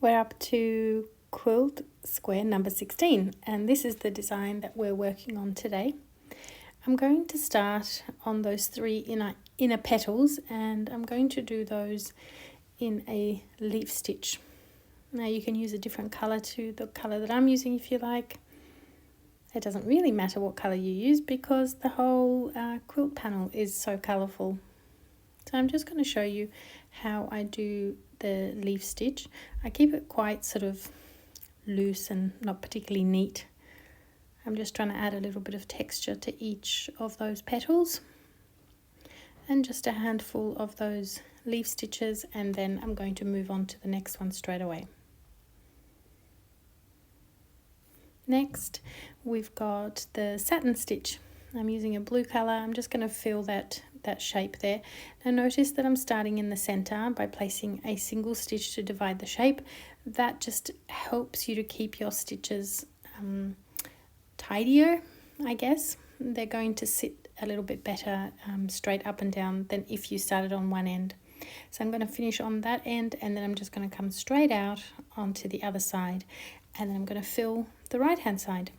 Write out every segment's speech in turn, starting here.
We're up to quilt square number 16, and this is the design that we're working on today. I'm going to start on those three inner petals, and I'm going to do those in a leaf stitch. Now you can use a different color to the color that I'm using if you like. It doesn't really matter what color you use because the whole quilt panel is so colorful. So I'm just going to show you how I do the leaf stitch. I keep it quite sort of loose and not particularly neat. I'm just trying to add a little bit of texture to each of those petals and just a handful of those leaf stitches, and then I'm going to move on to the next one straight away. Next we've got the satin stitch. I'm using a blue color. I'm just going to fill that shape there. Now notice that I'm starting in the center by placing a single stitch to divide the shape. That just helps you to keep your stitches tidier, I guess. They're going to sit a little bit better straight up and down than if you started on one end. So I'm going to finish on that end, and then I'm just going to come straight out onto the other side, and then I'm going to fill the right hand side.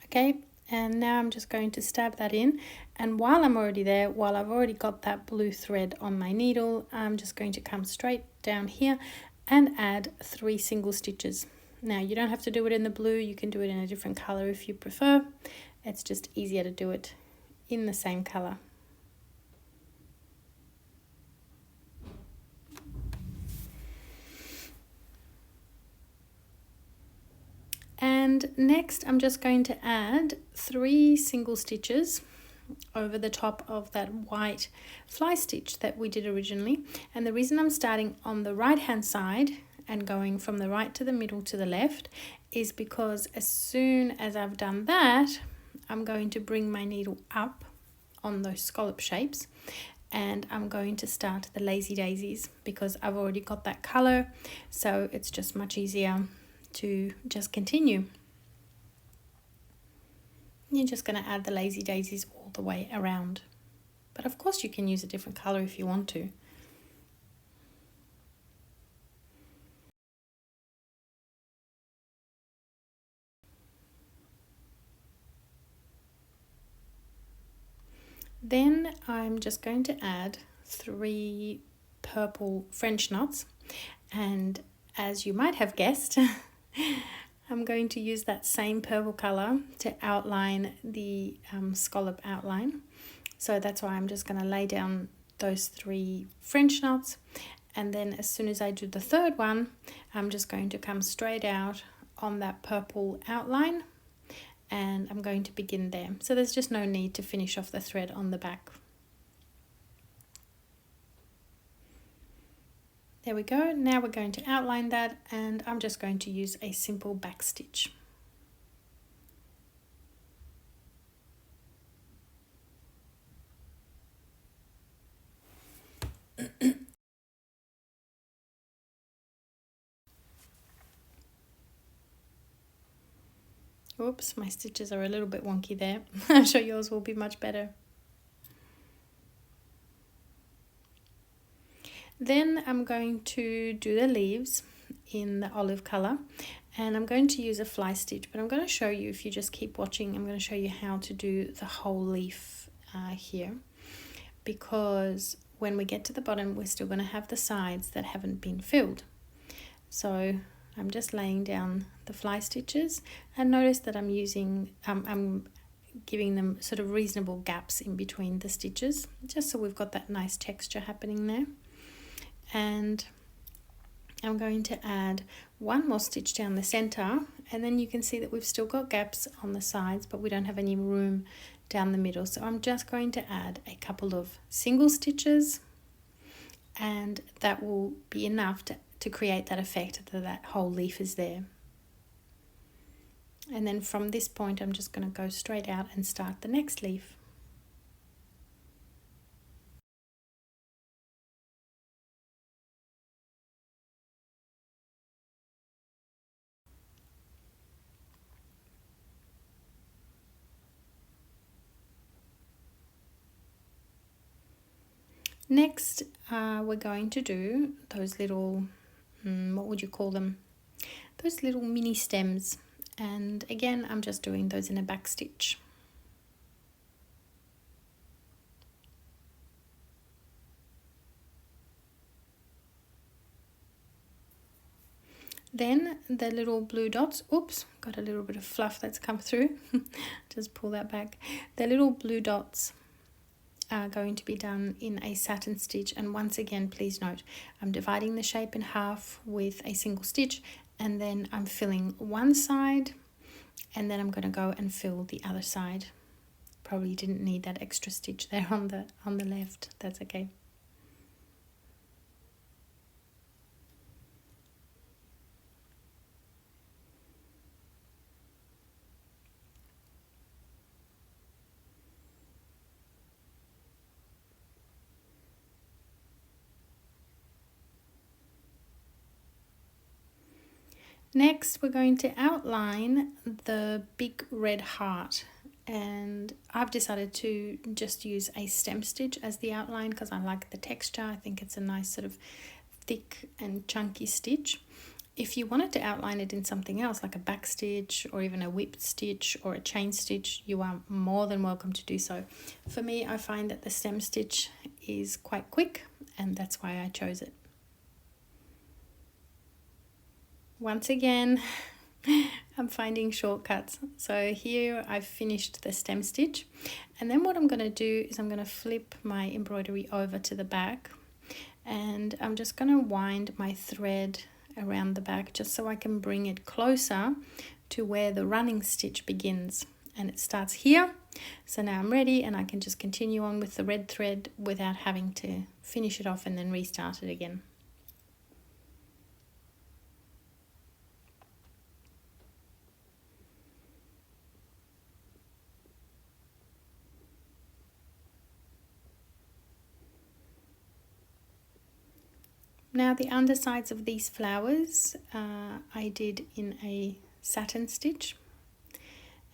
Okay, and now I'm just going to stab that in, and while I'm already there, while I've already got that blue thread on my needle, I'm just going to come straight down here and add 3 single stitches. Now you don't have to do it in the blue, you can do it in a different color if you prefer. It's just easier to do it in the same color. And next I'm just going to add 3 single stitches over the top of that white fly stitch that we did originally. And the reason I'm starting on the right hand side and going from the right to the middle to the left is because as soon as I've done that, I'm going to bring my needle up on those scallop shapes, and I'm going to start the lazy daisies because I've already got that color, so it's just much easier to just continue. You're just going to add the lazy daisies all the way around, but of course you can use a different color if you want to. Then I'm just going to add 3 purple French knots, and as you might have guessed, I'm going to use that same purple color to outline the scallop outline. So that's why I'm just going to lay down those 3 French knots, and then as soon as I do the third one, I'm just going to come straight out on that purple outline, and I'm going to begin there. So there's just no need to finish off the thread on the back. There we go. Now we're going to outline that, and I'm just going to use a simple back stitch. Oops, my stitches are a little bit wonky there. I'm sure yours will be much better. Then I'm going to do the leaves in the olive color, and I'm going to use a fly stitch, but I'm going to show you, if you just keep watching, I'm going to show you how to do the whole leaf here, because when we get to the bottom we're still going to have the sides that haven't been filled. So I'm just laying down the fly stitches, and notice that I'm giving them sort of reasonable gaps in between the stitches, just so we've got that nice texture happening there. And I'm going to add 1 more stitch down the center, and then you can see that we've still got gaps on the sides, but we don't have any room down the middle. So I'm just going to add a couple of single stitches, and that will be enough to create that effect that that whole leaf is there. And then from this point I'm just going to go straight out and start the next leaf. Next, we're going to do those little, what would you call them? Those little mini stems. And again, I'm just doing those in a back stitch. Then the little blue dots, oops, got a little bit of fluff that's come through. Just pull that back. The little blue dots are going to be done in a satin stitch, and once again, please note, I'm dividing the shape in half with a single stitch, and then I'm filling one side, and then I'm going to go and fill the other side. Probably didn't need that extra stitch there on the left. That's okay. Next, we're going to outline the big red heart, and I've decided to just use a stem stitch as the outline because I like the texture. I think it's a nice sort of thick and chunky stitch. If you wanted to outline it in something else, like a back stitch or even a whip stitch or a chain stitch, you are more than welcome to do so. For me, I find that the stem stitch is quite quick, and that's why I chose it. Once again, I'm finding shortcuts. So here I've finished the stem stitch, and then what I'm going to do is I'm going to flip my embroidery over to the back, and I'm just going to wind my thread around the back just so I can bring it closer to where the running stitch begins, and it starts here. So now I'm ready, and I can just continue on with the red thread without having to finish it off and then restart it again. Now the undersides of these flowers I did in a satin stitch,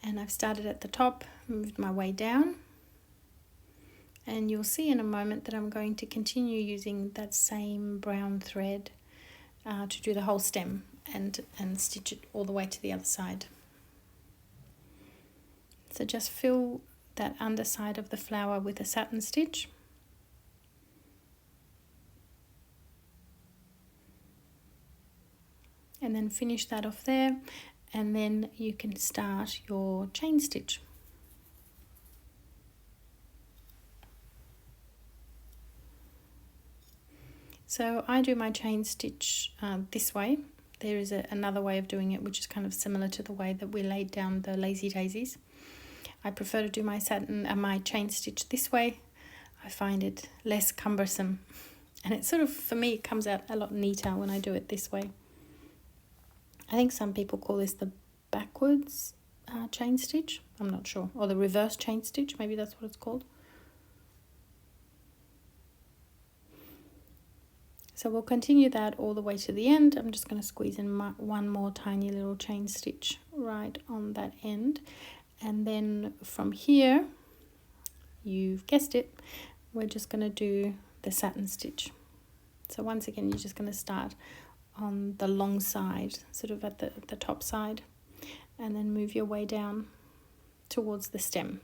and I've started at the top, moved my way down, and you'll see in a moment that I'm going to continue using that same brown thread to do the whole stem and stitch it all the way to the other side. So just fill that underside of the flower with a satin stitch. And then finish that off there, and then you can start your chain stitch. So I do my chain stitch this way. There is another way of doing it which is kind of similar to the way that we laid down the lazy daisies. I prefer to do my my chain stitch this way. I find it less cumbersome, and it sort of, for me, it comes out a lot neater when I do it this way. I think some people call this the backwards chain stitch. I'm not sure. Or the reverse chain stitch. Maybe that's what it's called. So we'll continue that all the way to the end. I'm just going to squeeze in one more tiny little chain stitch right on that end. And then from here, you've guessed it, we're just going to do the satin stitch. So once again, you're just going to start on the long side, sort of at the top side, and then move your way down towards the stem.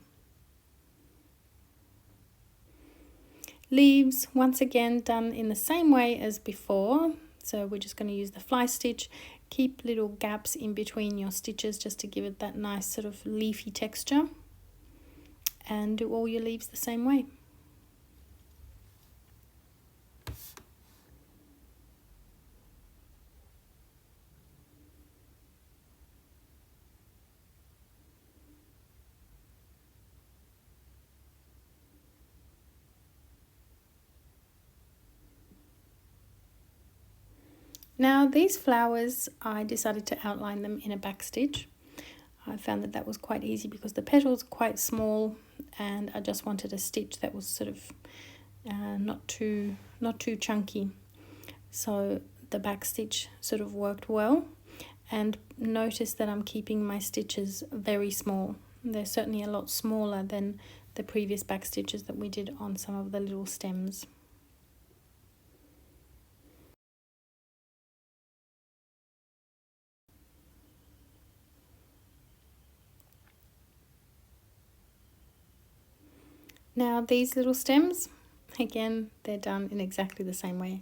Leaves, once again, done in the same way as before. So we're just going to use the fly stitch. Keep little gaps in between your stitches just to give it that nice sort of leafy texture, and do all your leaves the same way. Now these flowers, I decided to outline them in a back stitch. I found that that was quite easy because the petals are quite small, and I just wanted a stitch that was sort of not too chunky. So the back stitch sort of worked well, and notice that I'm keeping my stitches very small. They're certainly a lot smaller than the previous back stitches that we did on some of the little stems. Now these little stems, again, they're done in exactly the same way,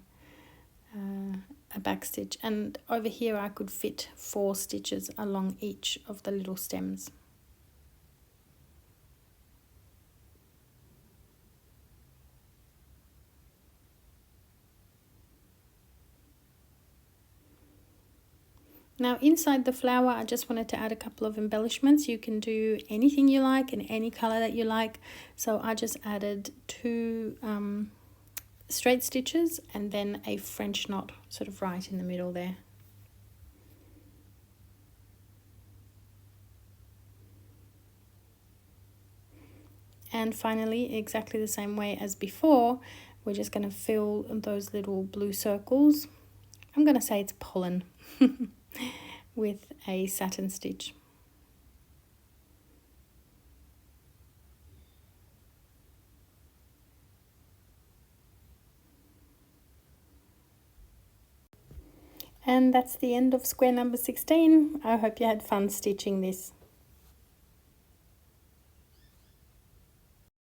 a back stitch, and over here I could fit 4 stitches along each of the little stems. Now inside the flower, I just wanted to add a couple of embellishments. You can do anything you like in any color that you like. So I just added 2 straight stitches and then a French knot sort of right in the middle there. And finally, exactly the same way as before, we're just going to fill those little blue circles. I'm going to say it's pollen. With a satin stitch. And that's the end of square number 16. I hope you had fun stitching this.